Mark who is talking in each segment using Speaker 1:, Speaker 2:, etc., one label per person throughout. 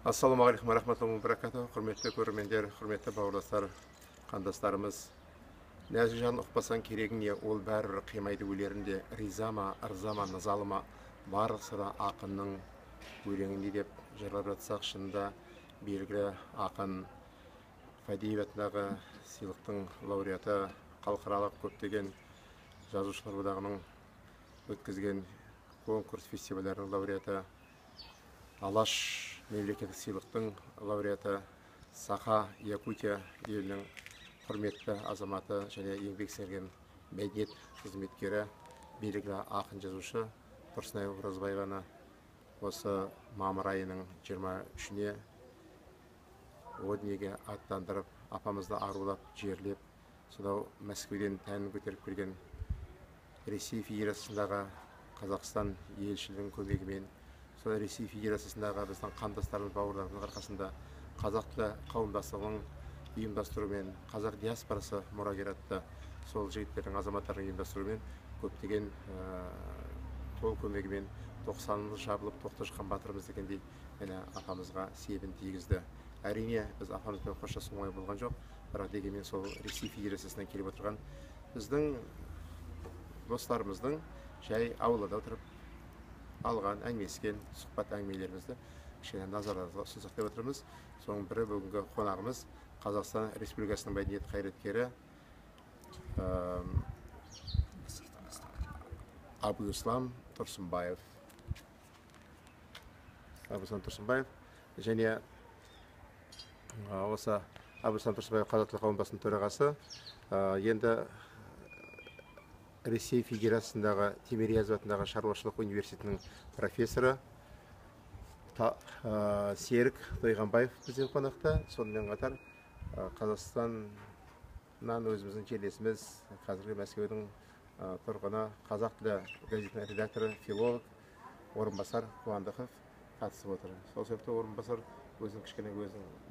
Speaker 1: Ассалаумағалейкум рахматуллахи ва баракатуху. Құрметті көрермендер, құрметті бауырластар, қандастарымыз. Нәзік жан ұқпасан керегіне ол бәрібір қимайды өлерінде, ризама, ырзама, назалыма, барлық сыра ақынның өлеңінде деп жырлап жатсақ, шынында белгілі ақын Фадеев атындағы сыйлықтың лауреаты, халықаралық көптеген жазушылар одағының өткізген конкурс фестивальдерінің лауреаты, Алаш мемлекеттік сыйлықтың лауреаты, Саха Якутия елінің құрметті азаматы және еңбек сіңірген мәдениет қызметкері, белгілі ақын жазушы Тұрсынай Оразбаеваны осы мамыр айының 23-не о дүниеге аттандырып, апамызды арулап, жерлеп, сонау Мәскеуден тәнін көтеріп келген Ресей Федерациясындағы Қазақстан елшілігінің көмегімен, сол Ресей Федерациясындағы біздің қандастарымыз, бауырларымыздың арқасында қазақ тілі қауымдастығының ұйымдастыруымен, қазақ диаспорасы мұрагер атты сол жігіттердің, азаматтардың ұйымдастыруымен көптеген тол көмегімен 90-ымыз жабылып, тоқта шыққан батырымыз дегендей апамызға себін тигізді. Әрине біз апамызбен қоштасу оңай болған жоқ, бірақ дегенмен сол Ресей Федерациясынан келіп отырған біздің достарымыздың жай аулада отырып алған, әңгімескен сұхбат әңгімелерімізді кішкене назарларыңызға ұсынсақ деп отырмыз. Соның бірі бүгінгі қонағымыз Қазақстан Республикасының мәдениет қайраткері Абыслан Тұрсынбаев. Және осы Абыслан Тұрсынбаев қазақ тілі қауымдастығының төрағасы, енді Ресей Федерациясындағы Тимирязев атындағы шаруашылық университетінің профессоры Серік Тойғанбаев біздің қонақта. Сонымен қатар Қазақстаннан өзіміздің жерлесіміз, қазіргі Мәскеудің тұрғыны, қазақ тілі газетінің редакторы, филолог Орынбасар Қуандықов қатысып отыр. Сол себепті Орынбасар өзің кішкене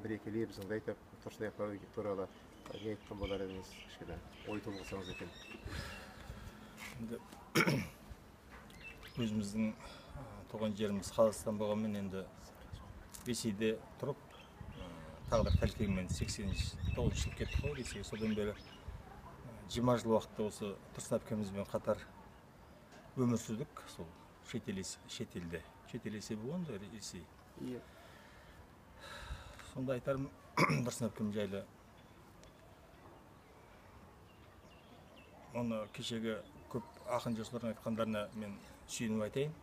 Speaker 1: бір-екі лебізіңді айтып, Тұрсынай туралы не айтқан болар едіңіз, кішкене ой толғасаңыз екен.
Speaker 2: Өзіміздің туған жеріміз Қазақстан болғанмен, енді Ресейде тұрып, тағдыр тәлкегімен 89 жыл кеттік қой Ресейге. Содан бері 20 жыл уақытта осы Тұрсын әпкемізбен қатар өмір сүрдік. Сол шетелде болғанда Ресей. Сонда айтарым, Тұрсын әпкем жайлы, оны кешегі көп ақын жазушылардың айтқандарына мен сүйеніп айтайын.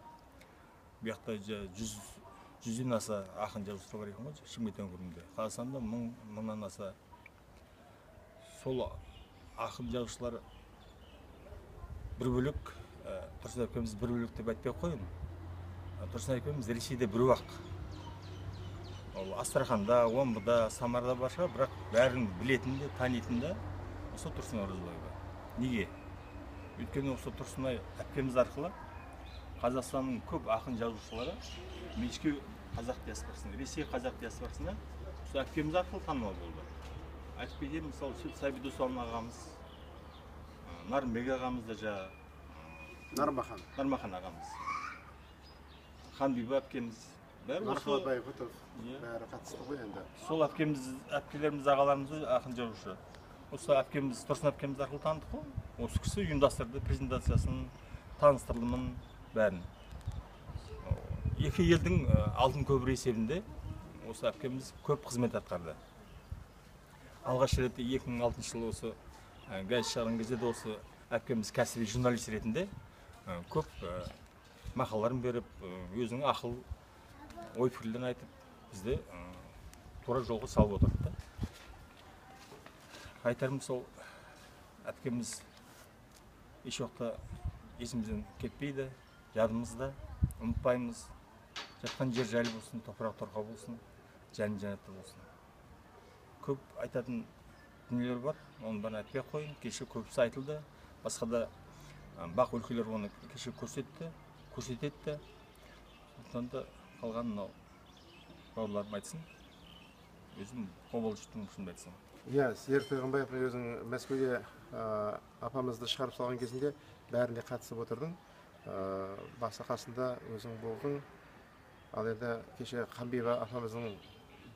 Speaker 2: Бұяқта 100-ден аса ақын жазушылар бар екен ғой, Шымкент өңірінде. Қазақстанда 1000-нан аса. Сол ақын жазушылар бір бөлек, Тұрсын әпкеміз бір бөлек деп айтпай қойын. Тұрсын әпкеміз Ресейде бір уақ. Астраханда, Омбыда, Самарда бар шығар, бірақ бәрін білетінде, танитында осы Тұрсын Оразбаева. Неге? Өйткені осы Тұрсынай әпкеміз арқылы Қазақстанның көп ақын жазушылары Мәскеу қазақ диаспорасына, Ресей қазақ диаспорасына осы әпкеміз арқылы танымал болды. Айтып кетейін, мысалы Сәбит Досалын ағамыз, Нарымбек ағамыз да жаңа, Нармахан ағамыз, Ханбибі әпкеміз, бәрі
Speaker 1: қатысты ғой енді.
Speaker 2: Сол әпкелеріміз, ағаларымыз ақын жазушы. Осы әпкеміз, Тұрсын әпкеміз арқылы таныдық қой. Осы кісі ұйымдастырды презентациясын, таныстырылымын бәрін. Екі елдің алтын көпірі есебінде осы әпкеміз көп қызмет атқарды. Алғаш рет 2006 жылы осы газет шығарған кезде де осы әпкеміз кәсіби журналист ретінде көп мақалаларын беріп, өзінің ақыл ой пікірлерін айтып, бізді тура жолға салып отырды. Айтарым, сол әпкеміз еш уақытта есімізден кетпейді, жадымызда, ұмытпаймыз. Жатқан жер жайлы болсын, топырақ торқа болсын, жәннатта болсын. Көп айтатын дүниелер бар, оны бәрін айтпай қойын. Кеше көбісі айтылды, басқа да бақ өлкелер оны кеше көрсетті. Сондықтан да қалған мынау бауырларым айтсын. Өзім қобалжыттым шынымды айтсам.
Speaker 1: Серік Тойғанбаев, өзің Мәскеуде апамызды шығарып салған кезінде бәріне қатысып отырдың. Басы қасында өзің болдың. Ал енді кеше Қамбиба апамыздың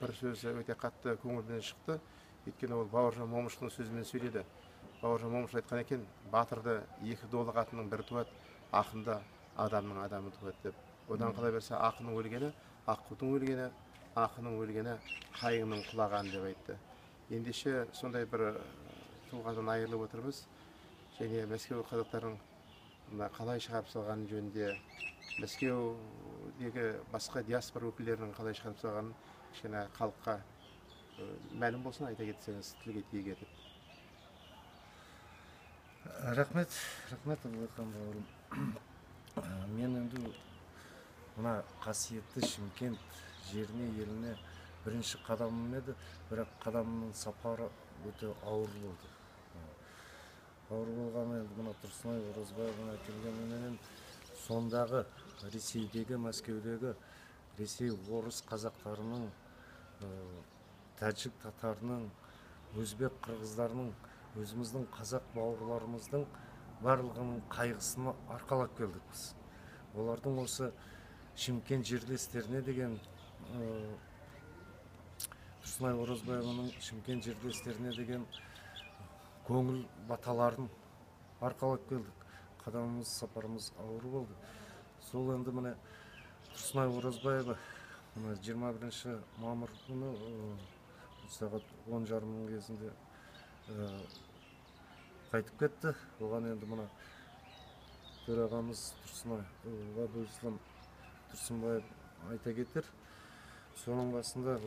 Speaker 1: бір сөзі өте қатты көңілімнен шықты. Өйткені ол Бауыржан Момышұлының сөзімен сөйледі. Бауыржан Момышұлы айтқан екен, батырды екі долы қатынның бірі туады, ақынды адамның адамы туады деп. Одан қала берсе ақынның өлгені, аққудың өлгені, ақынның өлгені қайыңның құлағаны деп айтты. Ендеше сондай бір тұлғадан айырылып отырмыз. Және Мәскеу қазақтарын қалай шығарып салғаны жөнінде, Мәскеудегі басқа диаспора өкілдерінің қалай шығарып салғанын кішкене халыққа мәлім болсын, айта кетсеңіз, тілге тиек етіп.
Speaker 3: Рахмет Абылайхан бауырым. Мен енді мына қасиетті Шымкент жеріне, еліне бірінші қадамым еді, бірақ қадамымның сапары өте ауыр болды. Ауыр болғаны енді мына Тұрсынай Оразбаевың әкелгеніменен сондағы Ресейдегі, Мәскеудегі Ресей орыс қазақтарының, тәжік татарының, өзбек қырғыздарының, өзіміздің қазақ бауырларымыздың барлығының қайғысына арқалап келдік біз. Олардың осы Шымкент жерлестеріне деген, Тұрсынай Оразбаеваның Шымкент жерлестеріне деген көңіл баталарын арқалап келдік. Қадамымыз, сапарымыз ауыр болды. Сол енді міне Тұрсынай Оразбаева 21 мамыр күні сағат 10:30 кезінде қайтып кетті. Оған енді мына төрағамыз Абуислам Тұрсынбаев айта кетер. Соның басында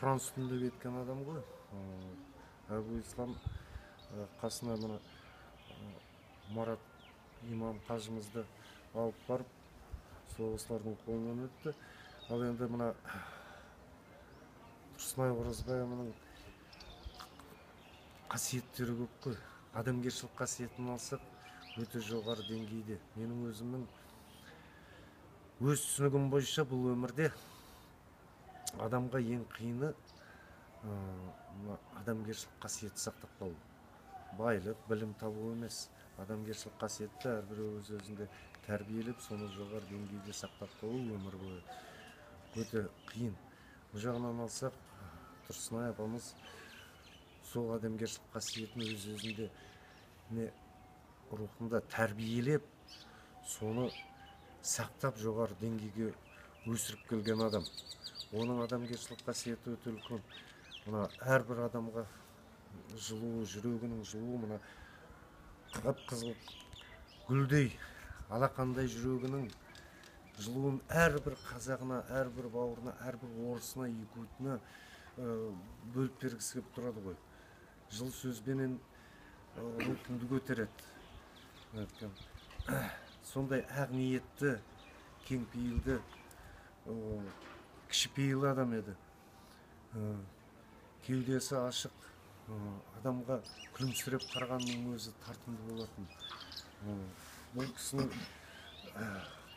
Speaker 3: Құран үстінде кеткен адам ғой. Абуислам қасына мына Марат имам қажымызды алып барып, соғыстардың қолынан өтті. Ал енді мына Тұрсынай Оразбаеваның қасиеттері көп қой. Адамгершілік қасиетін алсақ, өте жоғары деңгейде. Менің өзімнің өз түсінігім бойынша бұл өмірде адамға ең қиыны адамгершілік қасиетті сақтап қалу. Байлық, білім табу емес. Адамгершілік қасиетті әрбір өз-өзінде тәрбиелеп, соны жоғары деңгейде сақтап қалу өмір бойы өте қиын. Бұл жағынан алсақ, Тұрсынай апамыз сол адамгершілік қасиетін өз-өзінде рухында тәрбиелеп, соны сақтап жоғары деңгейге өсіріп келген адам. Оның адамгершілік қасиеті өте үлкен. Мына әрбір адамға жылуы, жүрегінің жылуы, мына қып-қызыл гүлдей, алақандай жүрегінің жылуын әрбір қазағына, әрбір бауырына, әрбір орысына, якутына бөліп бергісі келіп тұрады ғой. Жыл сөзбенен рухыңды көтереді. Сондай ақ ниетті, кеңпейілді, кішіпейіл адам еді. Кеудесі ашық, адамға күлімсіреп қарағанның өзі тартымды болатын. Бұл кісінің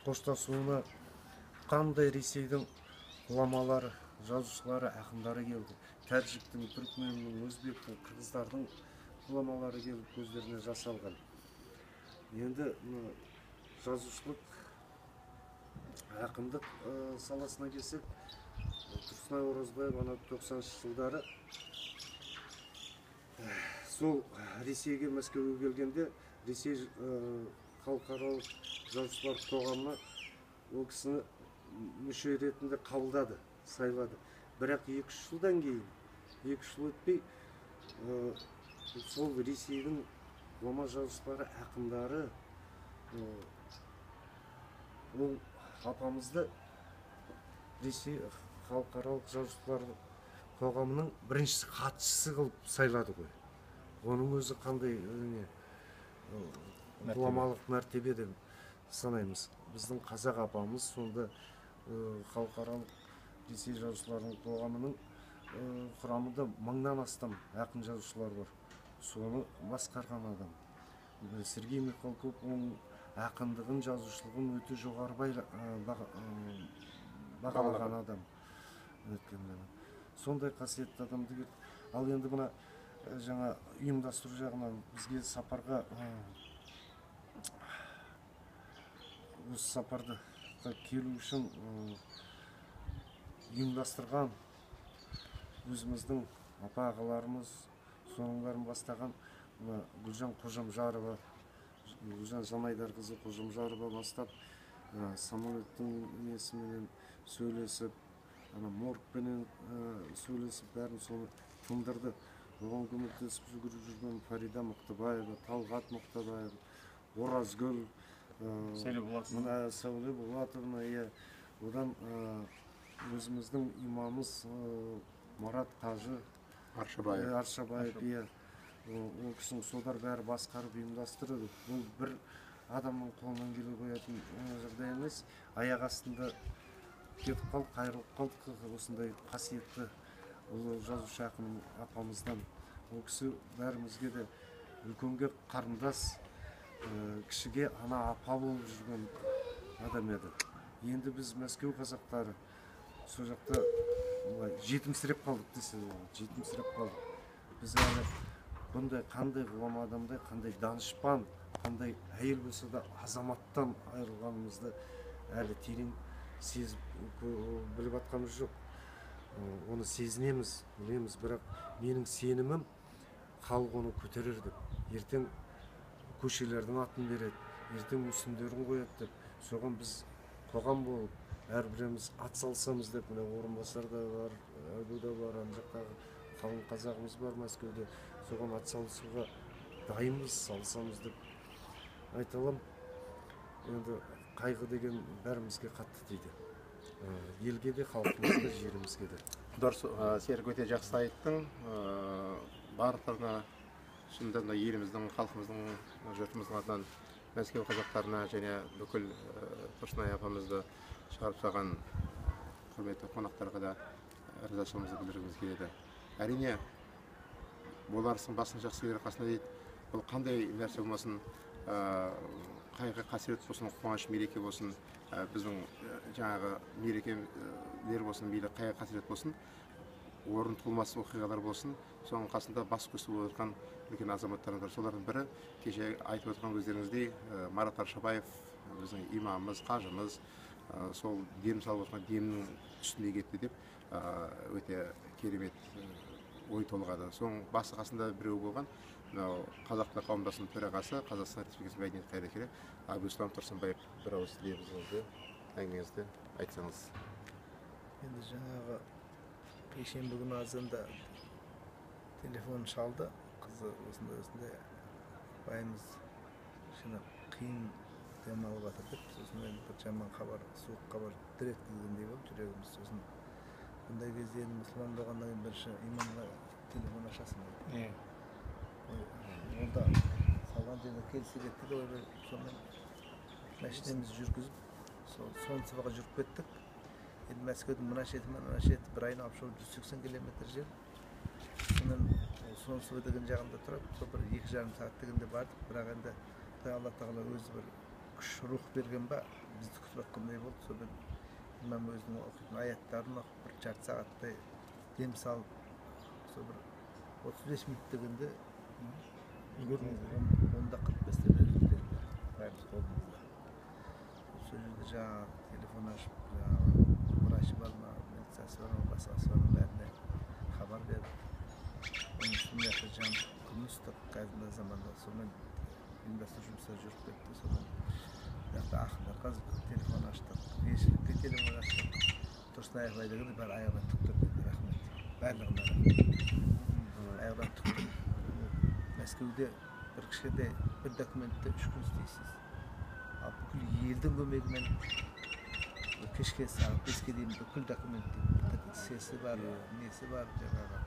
Speaker 3: қоштасуына қандай Ресейдің ғұламалары, жазушылары, ақындары келді. Тәжіктің, түркменнің, өзбектің, қырғыздардың ғұламалары келіп көздеріне жас алған. Енді жазушылық, ақындық саласына келсек, Тұрсынай Оразбаев 90-шы жылдары сол Ресейге, Мәскеуге келгенде, Ресей халықаралық жазушылар қоғамына ол кісіні мүше ретінде қабылдады, сайлады. Бірақ 2-3 жылдан кейін, 2 жыл өтпей, сол Ресейдің ғұлама жазушылары, ақындары ол апамызды Ресей халықаралық жазушылар қоғамының бірінші хатшысы қылып сайлады ғой. Оның өзі қандай ғұламалық мәртебе деп санаймыз. Біздің қазақ апамыз сонда халықаралық Ресей жазушыларының қоғамының құрамында 1000-нан астам ақын жазушылар бар. Соны басқарған адам. Сергей Михалков оның ақындығын, жазушылығын өте жоғары бағалаған адам. Сондай қасиетті адамды келді. Ал енді мына жаңа ұйымдастыру жағынан бізге сапарға, осы сапарды жакка келүү үчүн ұйымдастырған өзіміздің апа ағаларымыз, соның бәрін бастаған Гүлжан Қожамжарова, Гүлжан Жанайдарқызы Қожамжарова бастап, самолеттің несіменен сөйлесіп, моргпенен сөйлесіп, бәрін соны тындырды. Оған көмектесіп жүрген Фарида Мұқтабаева, Талғат Мұқтабаева, Оразгүл, Сәуле Болатовна, одан өзіміздің имамыз Марат Қажы Аршабаев, ол кісінің содар бәрі басқарып ұйымдастырды. Бұл бір адамның қолынан келе қоятын жағдай емес. Аяқ астында кетіп қалып, қайырылып қалдық осындай қасиетті ұлы жазушы ақын апамыздан. Ол кісі бәрімізге де үлкенге қарындас, кішіге ана апа болып жүрген адам еді. Енді біз Мәскеу қазақтары сол жақта жетімсіреп қалдық десе, жетімсіреп қалдық. Біз әлі бұндай қандай ғұлама адамдай, қандай данышпан, қандай әйел болса да азаматтан айырылғанымызды әлі терең сезіп біліп атқанымыз жоқ. Оны сезінеміз, білеміз, бірақ менің сенімім халық оны көтерер деп. Ертең көшелердің атын береді, ертең мүсіндерін қояды деп. Соған біз қоғам болып, әрбіреміз ат салсамыз деп, міне Орынбасар да бар, Әбу да бар, ана жақтағы қалың қазағымыз бар Мәскеуде. Соған ат салысуға дайынбыз, салсамыз деп айта аламын. Енді қайғы деген бәрімізге қатты тиді. Елге де, халқымызға, жерімізге де.
Speaker 1: Дұрыс, Серік өте жақсы айттың. Барлықтарына, шынында еліміздің, халқымыздың, жұртымыздың атынан Мәскеу қазақтарына және бүкіл Тұрсынай апамызды шығарып салған құрметті қонақтарға да ризашылығымызды білдіргіміз келеді. Әрине, боларсың басын жақсы келер қасына дейді. Бұл қандай нәрсе болмасын, қайғы қасірет болсын, қуаныш мереке болсын, біздің жаңағы мерекелер болсын, мейлі қайғы қасірет болсын, орын толмас оқиғалар болсын, соның қасында бас қосып отырған үлкен азаматтарымыз бар. Солардың бірі кеше айтып отырған өздеріңіздей Марат Аршабаев, біздің имамымыз, қажымыз, сол дем салып отырған демнің үстінде кетті деп өте керемет ой толғады. Соның басы қасында біреу болған Қазақтар қауымдастығының төрағасы, Қазақстан Республикасы мәдениет қайраткері Абдулсалам Тұрсынбаев бір ауыз сөзіңізді, әңгімеңізді айтсаңыз.
Speaker 4: Енді жаңағы пешенбі күні азанда телефон шалды, қызы осындай байымыз қиын демалып жатыр деп, сосын бір жаман хабар, суық хабар дірек келгендей болып жүрегіміз. Сосын бұндай кезде енді мұсылман болғаннан кейін бірінші имамға телефон ашасың. Онда салған жеріне келсе кетті де, сонымен мәшінемізді жүргізіп, соны сыбаға жүріп кеттік. Енді Мәскеудің мына шеті мен мына шеті бір айналып шауып 180 километр жер. Сонымен Сонсыбы деген жағында тұрады, сол бір 2,5 сағат дегенде бардық, бірақ енді Алла Тағала өзі бір күш рух берген ба, бізді күтіп жатқандай болды. Сонымен имам өзінің оқитын аяттарын оқып, бір жарты сағаттай дем салып, сол бір 35 минут дегенде онда 45-те берілді бәріміз қолымызда. Сол жерде жаңағы телефон ашып, врачы бар ма, медицинасы бар ма, басқасы бар ма, бәріне хабар беріп, оның үстіне жан күміс тұр қазіргі заманда. Сонымен ұйымдастыру жұмыстар жүріп кетті. Сонымен ақындарға телефон аштық, елшілікке телефон аштық. Тұрсынай ағай дегенде бәрі аяғынан тік тұр деді, рахмет. Барлығына рахмет. Аяғынан тік тұр. Мәскеуде бір кішкентай бір документте 3 күн істейсіз. Ал бүкіл елдің көмегімен кешке сағат 5-ке дейін бүкіл документтің сесі бар, несі бар, жаңағы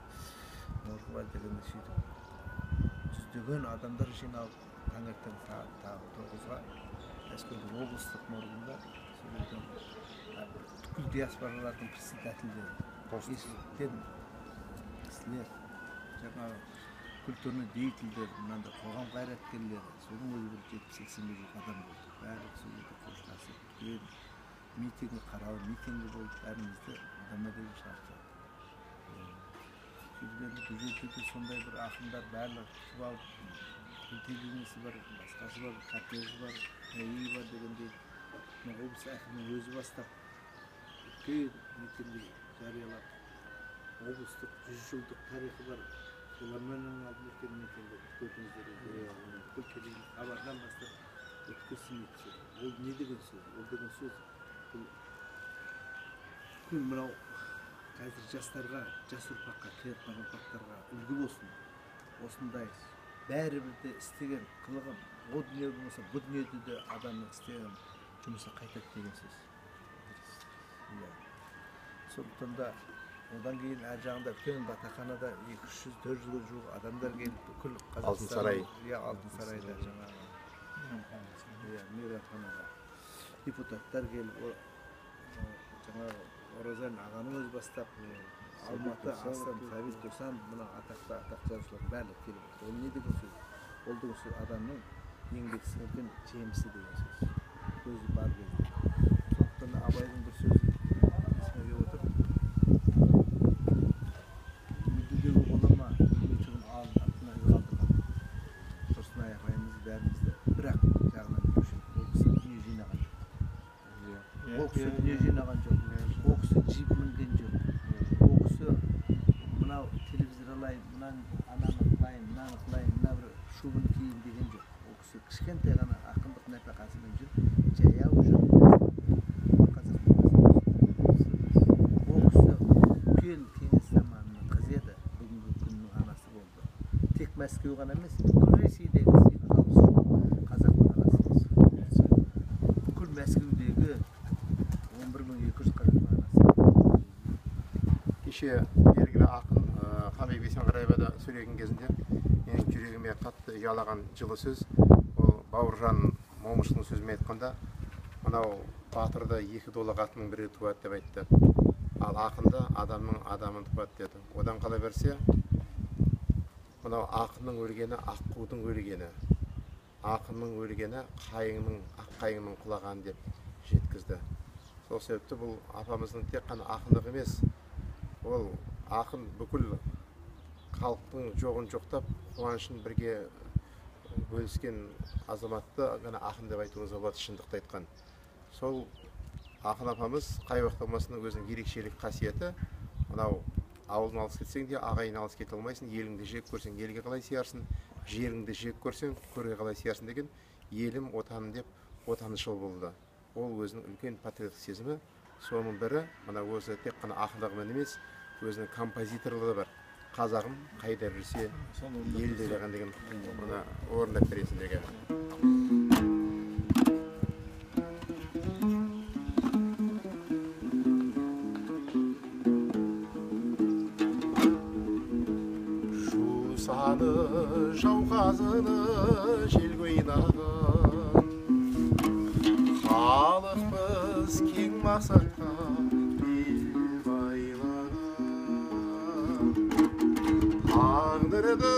Speaker 4: моргы бар дегенде сөйтіп жүздеген адамдар жиналып таңертең сағат 9-ға Мәскеудің облыстық моргында сөйлеген бүкіл диаспоралардың председательдері, естіліктен кісілер, жаңағы культурный деятельдер, мынандай қоғам қайраткерлері, соның өзі бір 70-80 жуық адам болды. Бәрі сөйледі, қоштасып, үлкен митингі, қаралы митингі болды, бәрімізді дамадегі шарттады. Сөйлегенде бұл жерде сондай бір ақындар барлығы түсіп алып, күлтегінесі бар, басқасы бар, кортежі бар, әйі бар дегендей облыс әкімінің өзі бастап үлкен митинг жариялап, облыстық 100 жылдық тарихы бар соларменен алдын өткен митингді көрдіңіздер, бүкіл келген хабардан бастап өткізсін етсе. Ол не деген сөз? Ол деген сөз бұл бүкіл мынау қазір жастарға, жас ұрпаққа, келетін ұрпақтарға үлгі болсын. Осындай бәрібірде істеген қылығын, о дүние болмаса бұл дүниеде де адамның істеген жұмысы қайтады деген сөз. Сондықтан да одан кейін әр жағында үлкен батақанада 200-400 жылға жуық адамдар келіп бүкіл
Speaker 1: Алтын сарай.
Speaker 4: Алтын сарайда жаңағы мейрамханада депутаттар келіп жаңағы Оразан ағаның өзі бастап Алматы, Астан, Сәбит Досан, мына атақты жазушылар барлығы келіп отыр. Ол не деген сөз? Ол деген сөз адамның еңбек сіңірген жемісі деген сөз. Көзі бар кезде. Сондықтан Абайдың бір сөзі есіме келіп отыр. Мүддедегі ғұлама өлмейтұғын артына қалдырған Тұрсынай ағайымыз бәрімізді бір-ақ жағынан көруші. Ол кісі дүние жинаған жоқ. Ол кісі дүние жинаған жоқ. Ол кісі джип мінген жоқ. Ол кісі мынау телевизор алайын, мынаны ананы қылайын, мынаны қылайын, мына бір шубыны киейін деген жоқ. Ол кісі кішкентай ғана ақындық нәпақасымен жүріп, жаяу жүріп, ол кісі үлкен кеңес заманының қызы еді, бүгінгі күннің анасы болды. Тек Мәскеу ғана емес, бүкіл Ресейдегі қазақтың анасы. Бүкіл Мәскеудегі 11.200 қазақтың анасы.
Speaker 1: Кеше белгілі ақын Қамбек Бейсенғараева сөйлеген кезінде менің жүрегіме қатты ұялаған жылы сөз, ол Бауыржан Момышұлының сөзімен айтқанда, мынау батырда $2 атының бірі туады деп айтты. Ал ақында адамның адамын туады деді. Одан қала берсе, мынау ақынның өлгені аққудың өлгені, ақынның өлгені ақ қайыңның құлағаны деп жеткізді. Сол себепті бұл апамыздың тек қана ақындық емес, ол ақын бүкіл халықтың жоғын жоқтап, қуанышын бірге бөліскен азаматты ғана ақын деп айтуымызға болады, шындықты айтқан. Сол ақын апамыз қай уақытта болмасын өзінің ерекшелік қасиеті, мынау ауылын алыс кетсең де ағайын алыс кете алмайсың, еліңді жек көрсең елге қалай сиярсың, жеріңді жек көрсең көрге қалай сиярсың деген елім, отаным деп отаншыл болды. Ол өзінің үлкен патриоттық сезімі, соның бірі мына өзі тек қана ақындығымен емес, өзінің композиторлығы бар. Қазағым қайда жүрсе ел деген деген мына орындап бересің деген. Жусаны жауқазыны жел қойнаған, халықпыз кең мақсатқа бел байлаған. Тағдырды